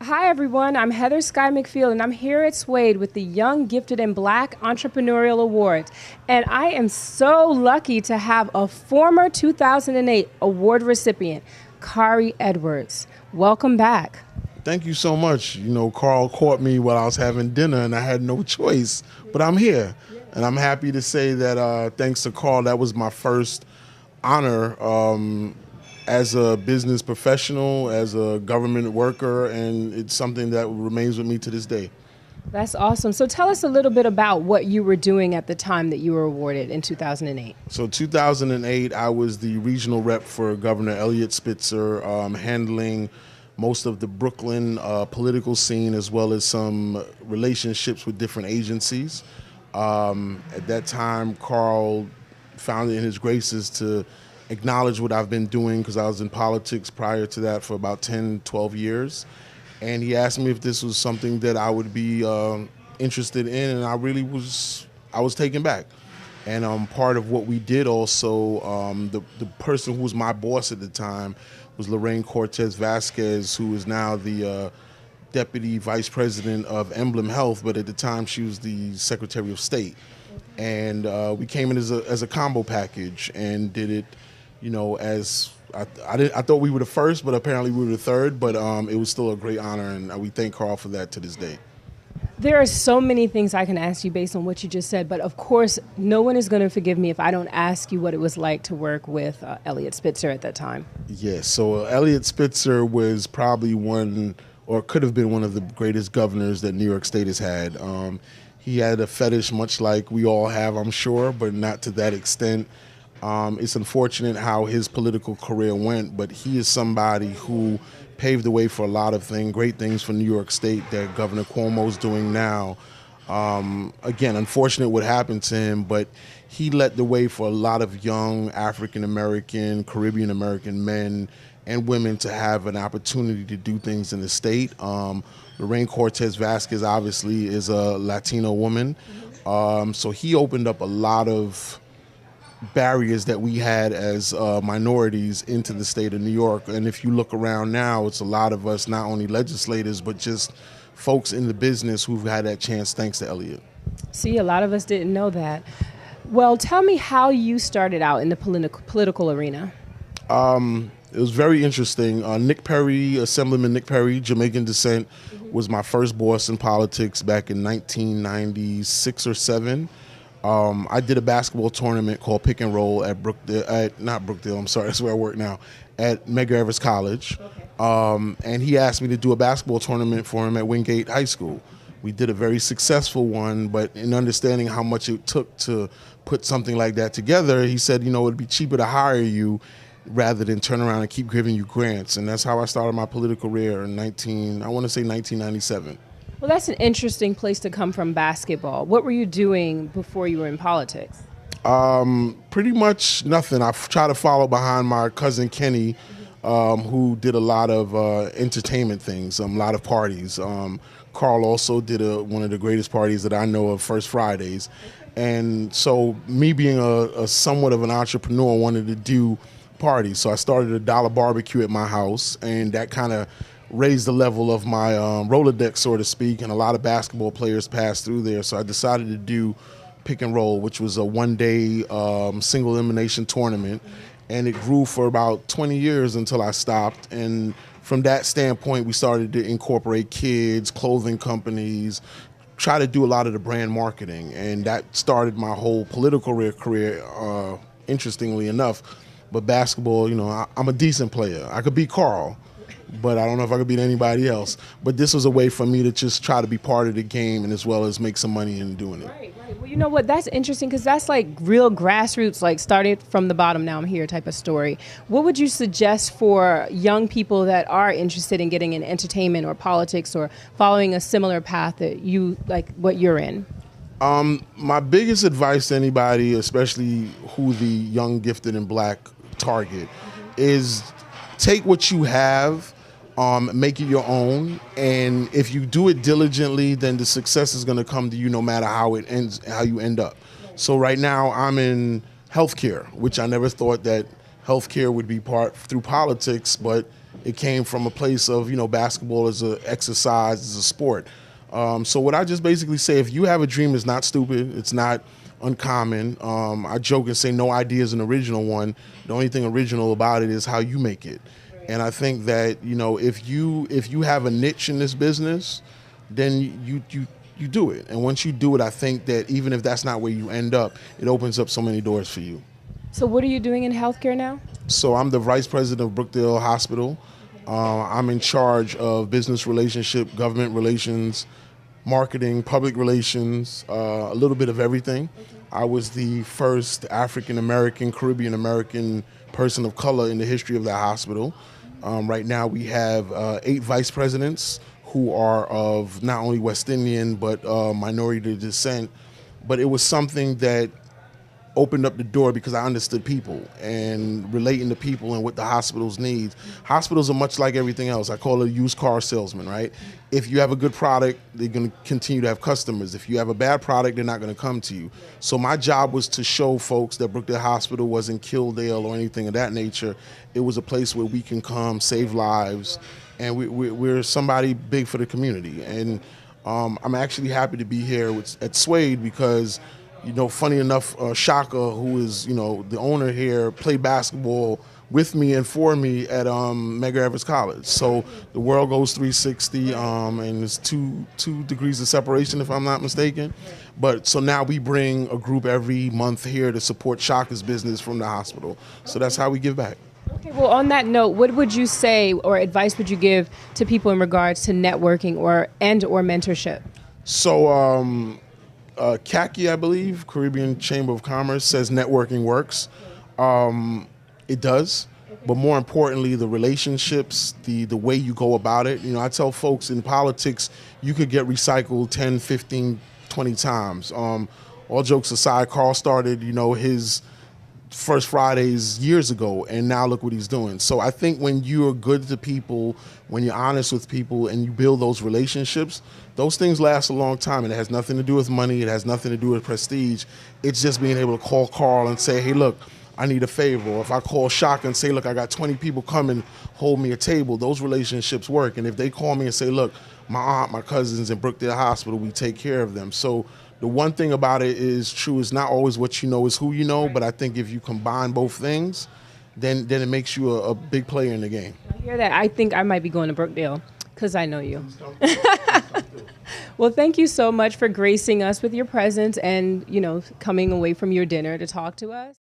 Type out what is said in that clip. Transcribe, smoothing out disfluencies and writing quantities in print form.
Hi, everyone. I'm Heather Sky McField, and I'm here at Suede with the Young, Gifted, and Black Entrepreneurial Awards. And I am so lucky to have a former 2008 award recipient, Khari Edwards. Welcome back. Thank you so much. You know, Carl caught me while I was having dinner, and I had no choice, but I'm here. And I'm happy to say that thanks to Carl, that was my first honor as a business professional, as a government worker, and it's something that remains with me to this day. That's awesome. So tell us a little bit about what you were doing at the time that you were awarded in 2008. So 2008, I was the regional rep for Governor Elliot Spitzer, handling most of the Brooklyn political scene, as well as some relationships with different agencies. At that time, Carl found it in his graces to acknowledge what I've been doing, because I was in politics prior to that for about 10, 12 years. And he asked me if this was something that I would be interested in, and I was taken back. And part of what we did also, the person who was my boss at the time was Lorraine Cortez Vasquez, who is now the Deputy Vice President of Emblem Health, but at the time she was the Secretary of State. And we came in as a combo package and did it, you know, as I thought we were the first, but apparently we were the third. But it was still a great honor, and we thank Carl for that to this day. There are so many things I can ask you based on what you just said, but of course, no one is going to forgive me if I don't ask you what it was like to work with Elliot Spitzer at that time. Yes, so Elliot Spitzer was probably one, or could have been one of the greatest governors that New York State has had. He had a fetish, much like we all have, I'm sure, but not to that extent. It's unfortunate how his political career went, but he is somebody who paved the way for a lot of great things for New York State that Governor Cuomo's doing now. Again, unfortunate what happened to him, but he led the way for a lot of young African-American, Caribbean-American men and women to have an opportunity to do things in the state. Lorraine Cortez Vasquez obviously is a Latino woman, so he opened up a lot of barriers that we had as minorities into the state of New York. And if you look around now, it's a lot of us, not only legislators, but just folks in the business who've had that chance thanks to Elliot. See, a lot of us didn't know that. Well, tell me how you started out in the political arena. It was very interesting. Nick Perry, Assemblyman Nick Perry, Jamaican descent, was my first boss in politics back in 1996 or 7. I did a basketball tournament called Pick and Roll at not Brookdale, I'm sorry, that's where I work now, at Medgar Evers College. And he asked me to do a basketball tournament for him at Wingate High School. We did a very successful one, but in understanding how much it took to put something like that together, he said, you know, it'd be cheaper to hire you rather than turn around and keep giving you grants. And that's how I started my political career in 1997. Well, that's an interesting place to come from, basketball. What were you doing before you were in politics? Pretty much nothing. I tried to follow behind my cousin Kenny, who did a lot of entertainment things, a lot of parties. Carl also did one of the greatest parties that I know of, First Fridays. And so me being a somewhat of an entrepreneur, wanted to do parties. So I started a dollar barbecue at my house, and that kind of raised the level of my Rolodex, so to speak, and a lot of basketball players passed through there. So I decided to do Pick and Roll, which was a one-day single elimination tournament, and it grew for about 20 years until I stopped. And from that standpoint, we started to incorporate kids, clothing companies, try to do a lot of the brand marketing, and that started my whole political career, interestingly enough. But basketball, you know, I'm a decent player. I could beat Carl, but I don't know if I could beat anybody else. But this was a way for me to just try to be part of the game, and as well as make some money in doing it. Right. Well, you know what? That's interesting, because that's like real grassroots, like started from the bottom, now I'm here type of story. What would you suggest for young people that are interested in getting in entertainment or politics or following a similar path that you, like what you're in? My biggest advice to anybody, especially who the young, gifted, and black target, is take what you have, make it your own, and if you do it diligently, then the success is going to come to you no matter how it ends, how you end up. So right now I'm in healthcare, which I never thought that healthcare would be part through politics, but It came from a place of, basketball as an exercise, as a sport. So what I just basically say, if you have a dream, it's not stupid, it's not uncommon. I joke and say no idea is an original one. The only thing original about it is how you make it. And I think that, if you have a niche in this business, then you do it. And once you do it, I think that even if that's not where you end up, it opens up so many doors for you. So what are you doing in healthcare now? So I'm the vice president of Brookdale Hospital. I'm in charge of business relationship, government relations, marketing, public relations, a little bit of everything. I was the first African-American, Caribbean-American person of color in the history of that hospital. Right now we have 8 vice presidents who are of not only West Indian but minority descent. But it was something that opened up the door because I understood people and relating to people and what the hospitals need. Hospitals are much like everything else. I call it a used car salesman, right? If you have a good product, they're going to continue to have customers. If you have a bad product, they're not going to come to you. So my job was to show folks that Brookdale Hospital wasn't Kildale or anything of that nature. It was a place where we can come, save lives, and we're somebody big for the community. And I'm actually happy to be here at Suede because funny enough, Shaka, who is, the owner here, played basketball with me and for me at Medgar Evers College. So the world goes 360, and there's two degrees of separation, if I'm not mistaken. But so now we bring a group every month here to support Shaka's business from the hospital. So that's how we give back. Okay, well, on that note, what would you say or advice would you give to people in regards to networking or mentorship? So, CACI, I believe, Caribbean Chamber of Commerce, says networking works. It does, but more importantly, the relationships, the way you go about it. I tell folks in politics, you could get recycled 10, 15, 20 times. All jokes aside, Carl started, his First Fridays years ago, and now look what he's doing. So I think when you're good to people, when you're honest with people and you build those relationships, those things last a long time. And it has nothing to do with money. It has nothing to do with prestige. It's just being able to call Carl and say, hey, look, I need a favor. Or if I call Shaka and say, look, I got 20 people coming, hold me a table, those relationships work. And if they call me and say, look, my aunt, my cousins in Brookdale Hospital, we take care of them. So the one thing about it is true, it's not always what you know is who you know, but I think if you combine both things, then it makes you a big player in the game. I hear that. I think I might be going to Brookdale because I know you. Well, thank you so much for gracing us with your presence and, coming away from your dinner to talk to us.